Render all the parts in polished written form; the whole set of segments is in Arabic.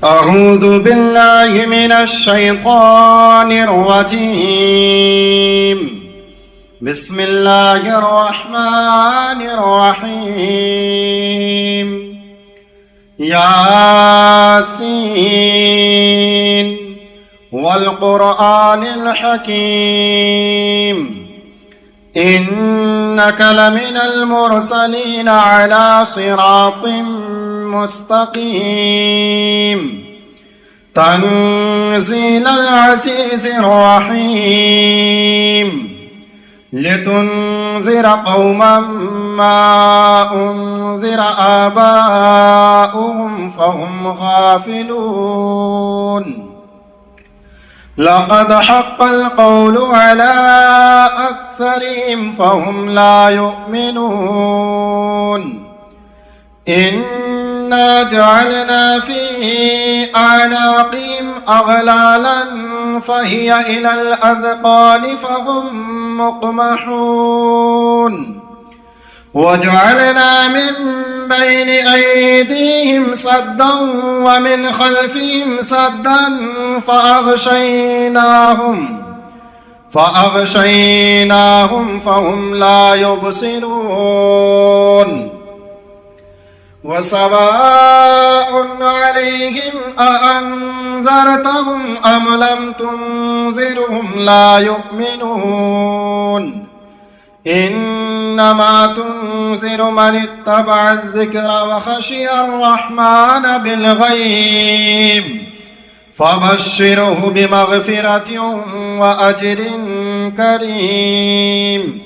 أعوذ بالله من الشيطان الرجيم. بسم الله الرحمن الرحيم. ياسين والقرآن الحكيم إنك لمن المرسلين على صراط مستقيم تنزيل العزيز الرحيم لتنذر قوما ما أنذر آباؤهم فهم غافلون لقد حق القول على أكثرهم فهم لا يؤمنون إنا جعلنا في أعناقهم أغلالا فهي إلى الأذقان فهم مقمحون وجعلنا من بين أيديهم سدا ومن خلفهم سدا فأغشيناهم فهم لا يبصرون وسواء عليهم أأنذرتهم أم لم تنذرهم لا يؤمنون إنما تنذر من اتبع الذكر وخشي الرحمن بالغيب فبشره بمغفرة وأجر كريم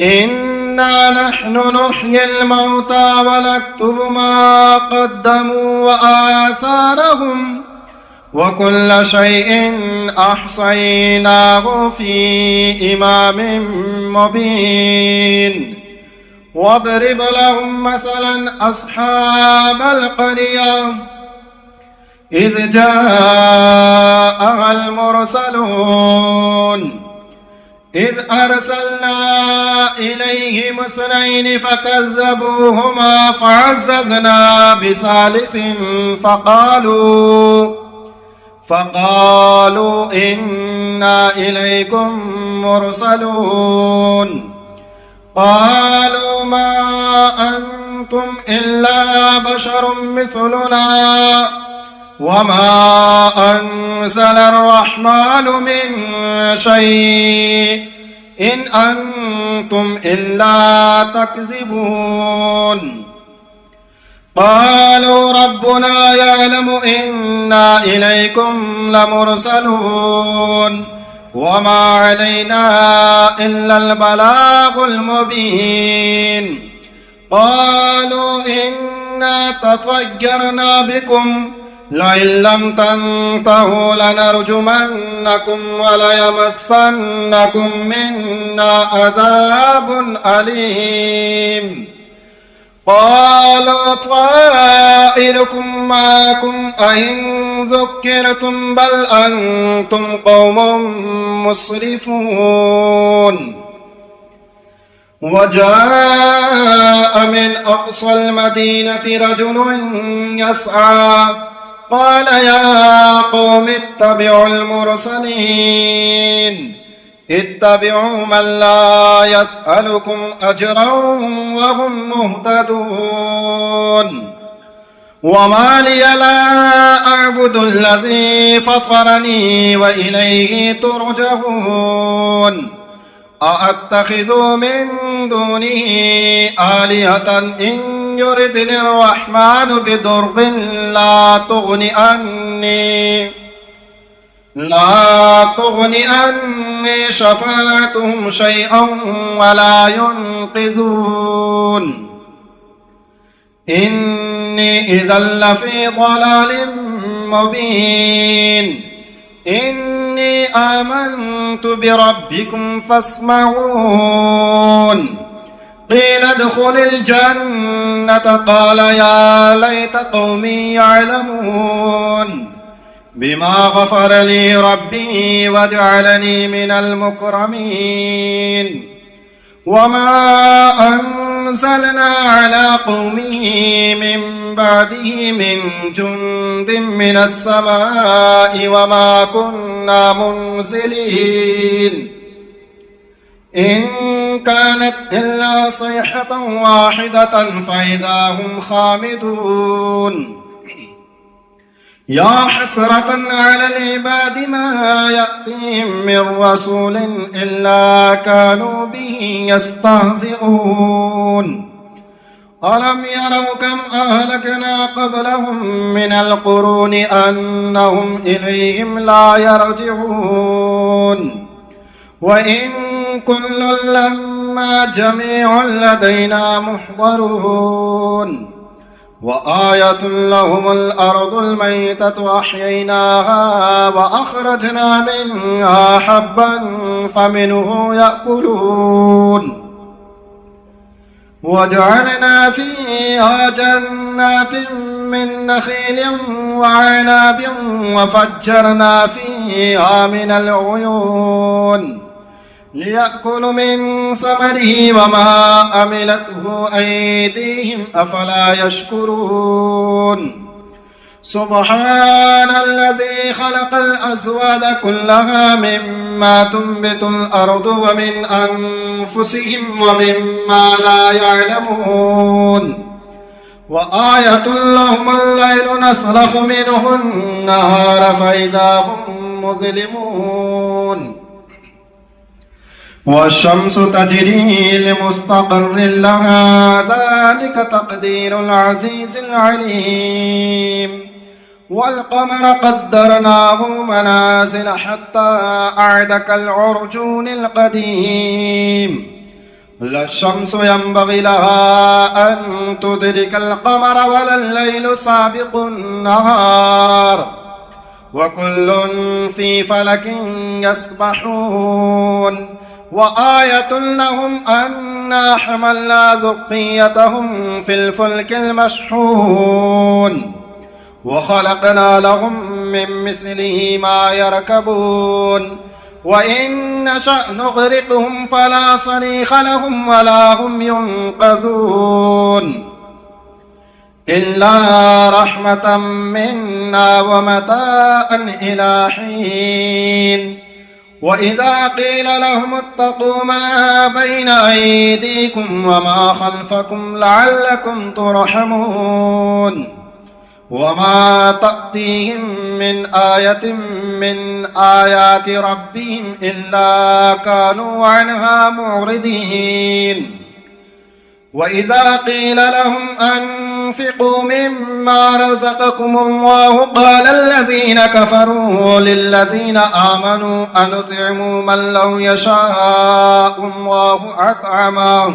إنا نحن نحيي الموتى ونكتب ما قدموا وآثارهم وكل شيء أحصيناه في إمام مبين واضرب لهم مثلا أصحاب القرية إذ جاءها المرسلون إذ أرسلنا إليهم اثنين فكذبوهما فعززنا بثالث فقالوا إنا إليكم مرسلون قالوا ما أنتم إلا بشر مثلنا وما أنزل الرحمن من شيء إن أنتم إلا تكذبون قالوا ربنا يعلم إنا إليكم لمرسلون وما علينا إلا البلاغ المبين قالوا إنا تطيرنا بكم لئن لم تنتهوا لنرجمنكم وليمسنكم منا عذاب أليم قالوا طائركم معكم أئن ذكرتم بل أنتم قوم مسرفون وجاء من أقصى المدينة رجل يسعى قال يا قوم اتبعوا المرسلين اتبعوا من لا يسألكم أجرا وهم مهتدون وما لي لا أعبد الذي فطرني وإليه ترجعون أأتخذ من دونه آلهة إن يردني الرحمن بضر لا تغني عني شفاعتهم شيئا ولا ينقذون إني إذا لفي ضلال مبين إني آمنت بربكم فاسمعون قيل ادخل الجنة قال يا ليت قومي يعلمون بما غفر لي ربي وجعلني من المكرمين وما أنزلنا على قومه من بعده من جند من السماء وما كنا منزلين إن كانت إلا صيحة واحدة فإذا هم خامدون يا حسرة على العباد ما يأتيهم من رسول إلا كانوا به يستهزئون ألم يروا كم أهلكنا قبلهم من القرون أنهم إليهم لا يرجعون وإن كل لما جميع لدينا محضرون وآية لهم الأرض الميتة أحييناها وأخرجنا منها حبا فمنه يأكلون وجعلنا فيها جنات من نخيل وعناب وفجرنا فيها من العيون ليأكلوا من ثمره وما عملته أيديهم أفلا يشكرون سبحان الذي خلق الأزواج كلها مما تنبت الأرض ومن أنفسهم ومما لا يعلمون وآية لهم الليل نسلخ منه النهار فإذا هم مظلمون والشمس تجري لمستقر لها ذلك تقدير العزيز العليم والقمر قدرناه منازل حتى أعد كالعرجون القديم لا الشمس ينبغي لها أن تدرك القمر ولا الليل سابق النهار وكل في فلك يسبحون وآية لهم أنا حملنا ذريتهم في الفلك المشحون وخلقنا لهم من مثله ما يركبون وإن نشأ نغرقهم فلا صريخ لهم ولا هم ينقذون إلا رحمة منا ومتاعا إلى حين وإذا قيل لهم اتقوا ما بين أيديكم وما خلفكم لعلكم ترحمون وما تأتيهم من آية من آيات ربهم إلا كانوا عنها معرضين وإذا قيل لهم أنفقوا مما رزقكم الله قال الذين كفروا للذين آمنوا أنطعم من لو يشاء الله أطعمه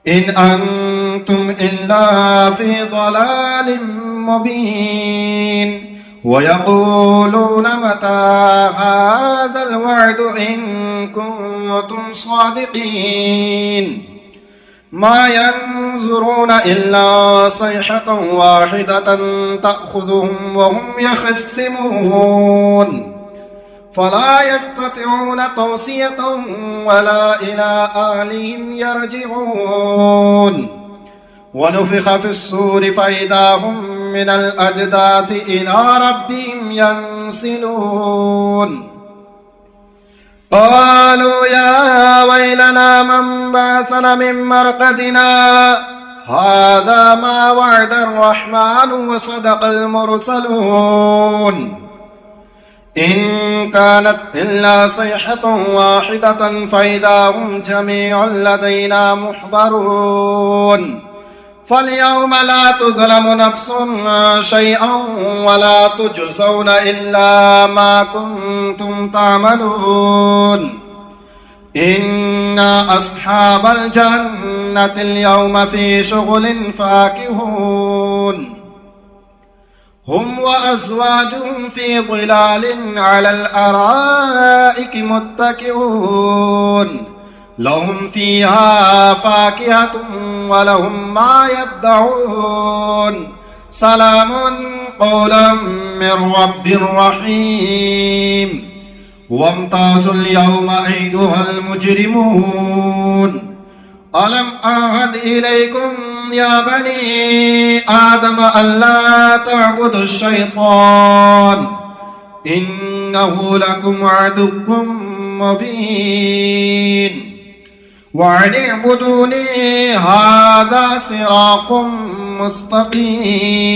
إن أنتم إلا في ضلال مبين ويقولون متى هذا الوعد إن كنتم صادقين ما ينظرون إلا صيحة واحدة تأخذهم وهم يخصمون فلا يستطيعون توصية ولا إلى أهلهم يرجعون ونفخ في الصور فإذا هم من الأجداث إلى ربهم ينسلون قالوا يا ويلنا من بعثنا من مرقدنا هذا ما وعد الرحمن وصدق المرسلون إن كانت إلا صيحة واحدة فإذا هم جميع لدينا محضرون فاليوم لا تظلم نفس شيئا ولا تجزون إلا ما كنتم تعملون إن أصحاب الجنة اليوم في شغل فاكهون هم وأزواجهم في ظلال على الأرائك متكئون لهم فيها فاكهة ولهم ما يدعون سلام قولا من رب رحيم وامتازوا اليوم أيها المجرمون ألم أعهد إليكم يا بني آدم ألا تعبدوا الشيطان إنه لكم عدو مبين وأن اعبدوني هذا صراط مستقيم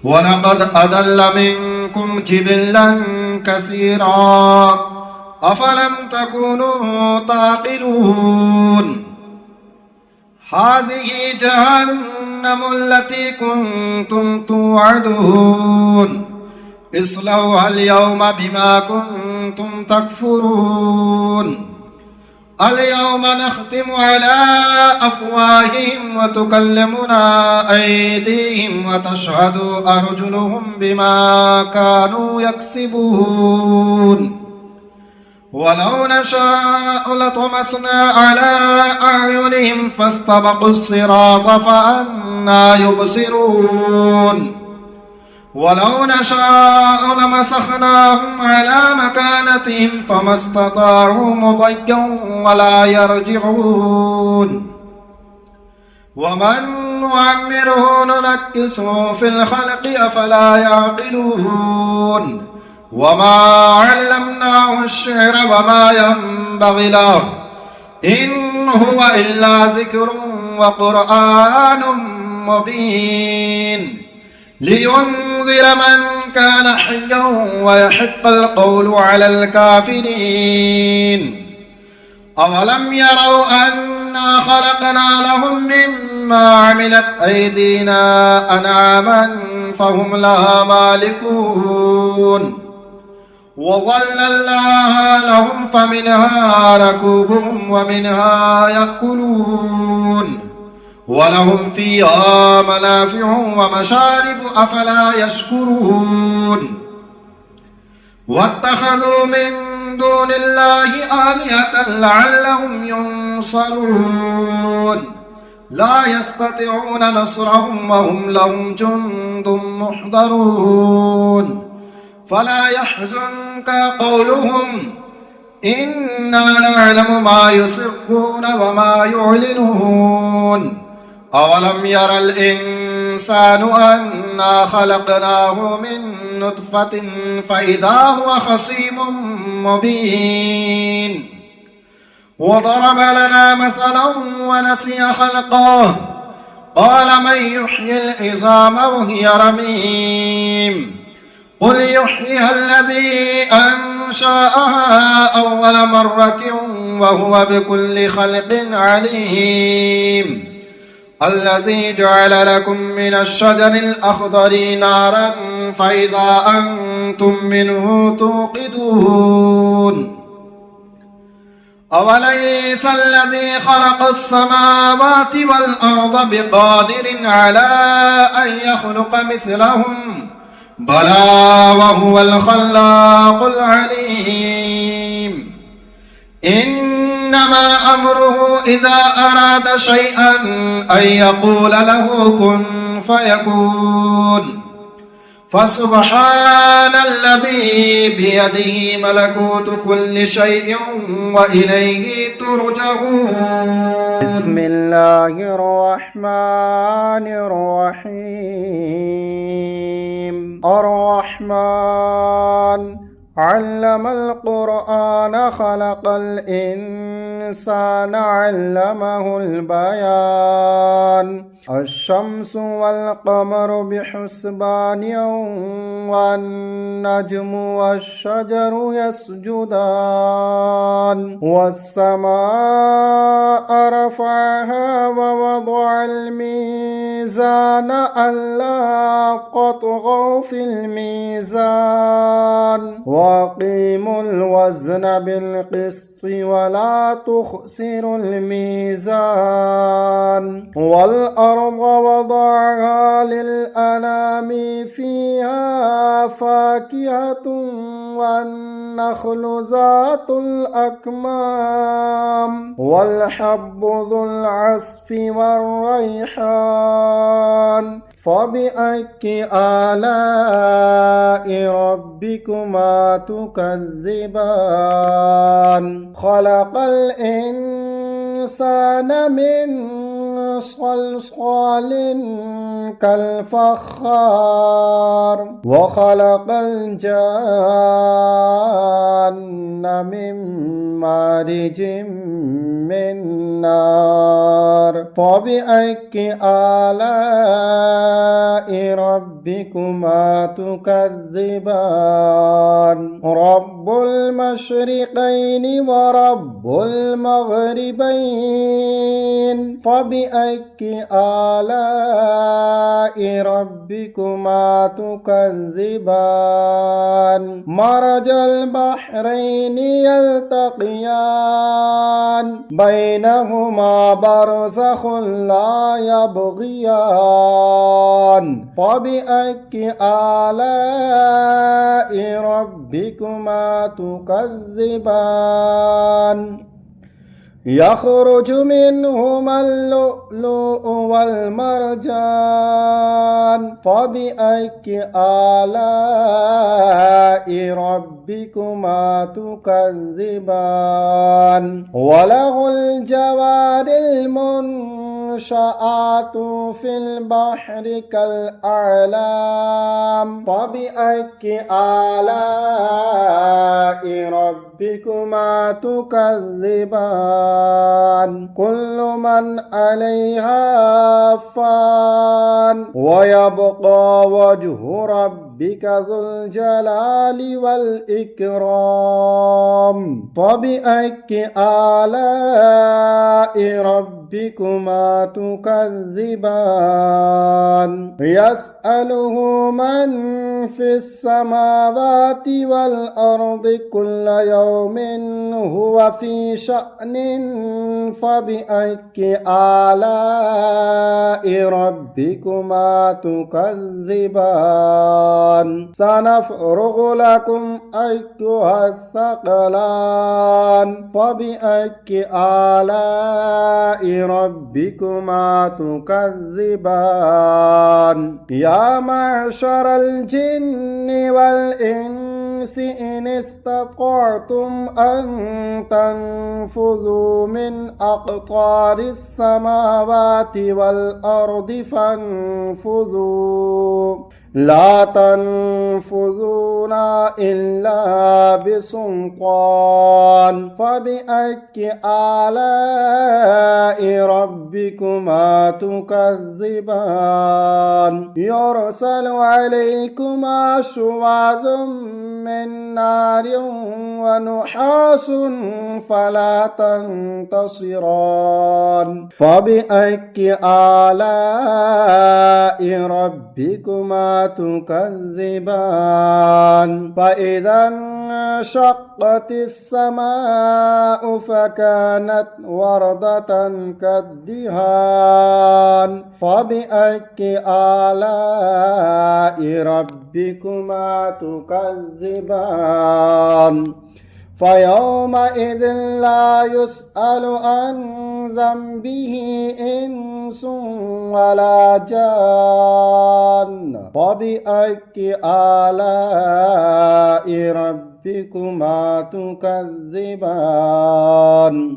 ولقد أضل منكم جبلا كثيرا أفلم تكونوا تعقلون هذه جهنم التي كنتم توعدون اصلوها اليوم بما كنتم تكفرون اليوم نختم على أفواههم وتكلمنا أيديهم وتشهد أرجلهم بما كانوا يكسبون ولو نشاء لطمسنا على أعينهم فاستبقوا الصراط فأنى يبصرون ولو نشاء لمسخناهم على مكانتهم فما استطاعوا مضيا ولا يرجعون ومن نعمره ننكسه في الخلق أفلا يعقلون وما علمناه الشعر وما ينبغي له إن هو إلا ذكر وقرآن مبين لينذر من كان حيا ويحق القول على الكافرين أولم يروا أنا خلقنا لهم مما عملت أيدينا أنعاما فهم لها مالكون وظللناها لهم فمنها ركوبهم ومنها يأكلون ولهم فيها منافع ومشارب أفلا يشكرون واتخذوا من دون الله آلهة لعلهم ينصرون لا يستطيعون نصرهم وهم لهم جند محضرون فلا يحزنك قولهم إنا نعلم ما يسرون وما يعلنون أولم ير الإنسان أنا خلقناه من نطفة فإذا هو خصيم مبين وضرب لنا مثلا ونسي خلقه قال من يحيي العظام وهي رميم قل يحييها الذي أنشأها أول مرة وهو بكل خلق عليم الذي جعل لكم من الشجر الأخضر نارا فإذا أنتم منه توقدون أوليس الذي خلق السماوات والأرض بقادر على أن يخلق مثلهم بلى وهو الخلاق العليم إنما أمره إذا أراد شيئا أن يقول له كن فيكون فسبحان الذي بيده ملكوت كل شيء وإليه ترجعون بسم الله الرحمن الرحيم الرحمن علم القرآن خلق الإنسان علمه البيان الشمس والقمر بحسبان والنجم والشجر يسجدان والسماء رفعها ووضع الميزان ألا تطغوا في الميزان وأقيموا الوزن بالقسط ولا تخسروا الميزان والأرض وضعها للأنام فيها فاكهة والنخل ذات الأكمام والحب ذو العصف والريحان فبأي آلاء ربكما تكذبان خلق الإنسان الإنسان من صلصال كالفخار وخلق الجان من مارج من نار فبأي آلاء ربكما تكذبان رب المشرقين ورب المغربين فبأي آلاء ربكما تكذبان مرج البحرين يلتقيان بينهما برزخ لا يبغيان فبأي آلاء ربكما تكذبان يخرج منهما اللؤلؤ والمرجان فبأي آلاء ربكما تكذبان وله الجوار المنشآت في البحر كالأعلام فبأي آلاء ربكما تكذبان كل من عليها فان ويبقى وجه ربك ذو الجلال والإكرام فبأي آلاء ربكما تكذبان يسأله من في السماوات والأرض كل يوم هو في شأن فبأي آلاء ربكما تكذبان سنفرغ لكم أيها الثقلان فبأي آلاء ربكما تكذبان يا معشر الجن والإنس إن استطعتم أن تنفذوا من أقطار السماوات والأرض فانفذوا لا تنفذون إلا بسلطان فبأي آلاء ربكما تكذبان يرسل عليكما شواظ من نار ونحاس فلا تنتصران فبأي آلاء ربكما تكذبان فإذا انشقت السماء فكانت وردة كالدهان فبأي آلاء ربكما تكذبان فيومئذ لا يسأل عن ذنبه إنس ولا جان فبأي آلاء ربكما تكذبان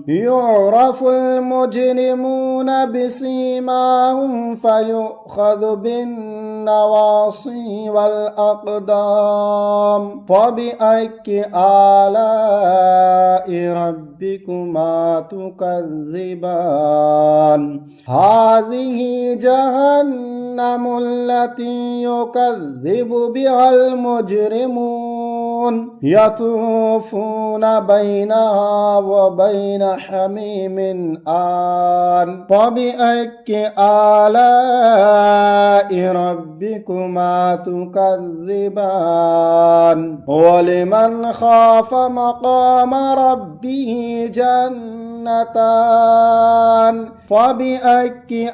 يعرف المجرمون بسيماهم فيؤخذ بالنواصي والأقدام فبأي آلاء ربكما تكذبان هذه جهنم التي يكذب بها المجرمون يطوفون بينها وبين حميم آن فبأي آلاء ربكما تكذبان ولمن خاف مقام ربه جنتان فبأي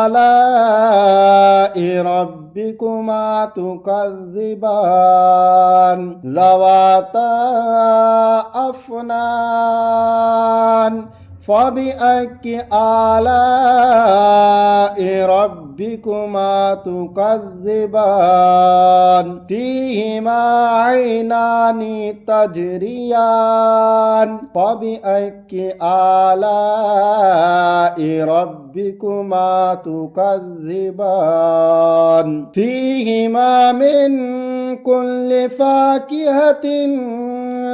آلاء ربكما تكذبان ذواتا أفنان فبأي آلاء ربكما تكذبان فيهما عينان تجريان فبأي آلاء ربكما تكذبان فيهما من كل فاكهة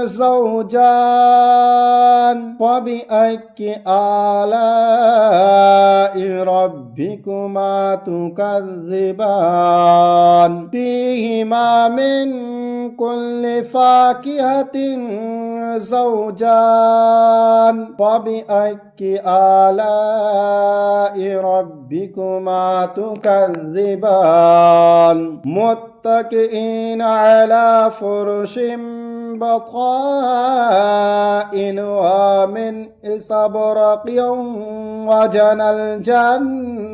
زوجان فبأي آلاء ربكما تكذبان فيهما من كل فاكهة زوجان فبأي آلاء ربكما تكذبان متكئين على فرش بطائنها من استبرق وجنى الجنتين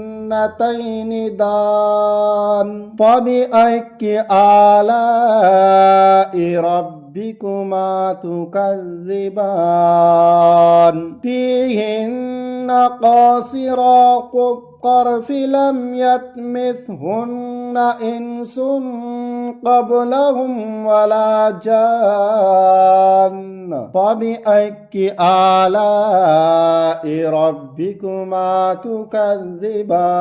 دان فبأي آلاء ربكما تكذبان فيهن قاصرات الطرف لم يطمثهن إنس قبلهم ولا جان فبأي آلاء ربكما تكذبان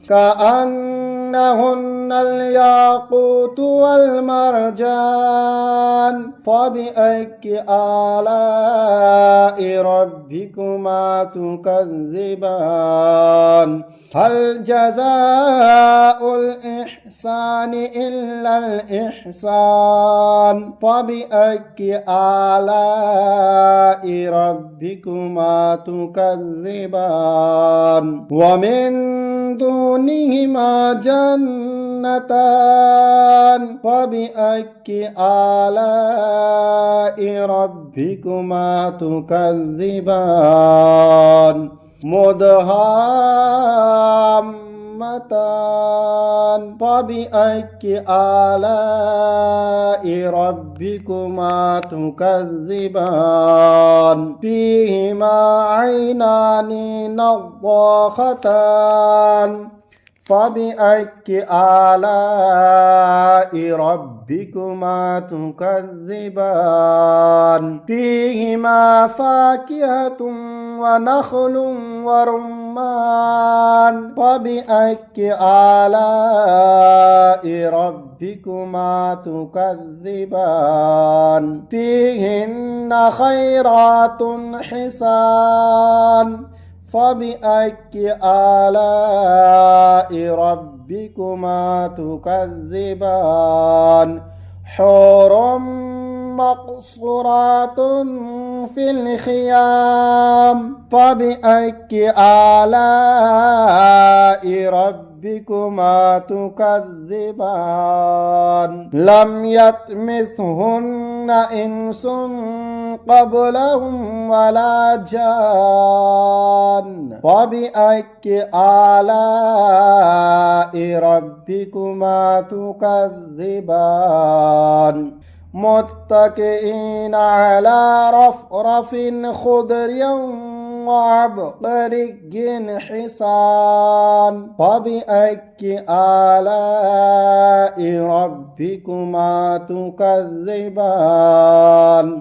كأنهن الياقوت والمرجان فبأي آلاء ربكما تكذبان هل جزاء الإحسان إلا الإحسان فبأي آلاء ربكما تكذبان ومن دونهما جنتان فبأي آلاء ربكما تكذبان مدهامتان فبأي آلاء ربكما تكذبان فيهما عينان نضاختان فبأي آلاء ربكما تكذبان فيهما فاكهة ونخل ورمان فبأي آلاء ربكما تكذبان فيهن خيرات حسان فبأي آلاء ربكما تكذبان حور مقصورات في الخيام فبأي آلاء ربكما تكذبان لم يطمثهن إنس قبلهم ولا جان فبأي آلاء ربكما تكذبان متكئين على رفرف خضر وعبقري حسان فبأي آلاء ربكما تكذبان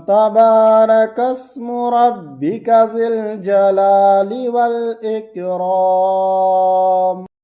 تبارك اسم ربك ذي الجلال والإكرام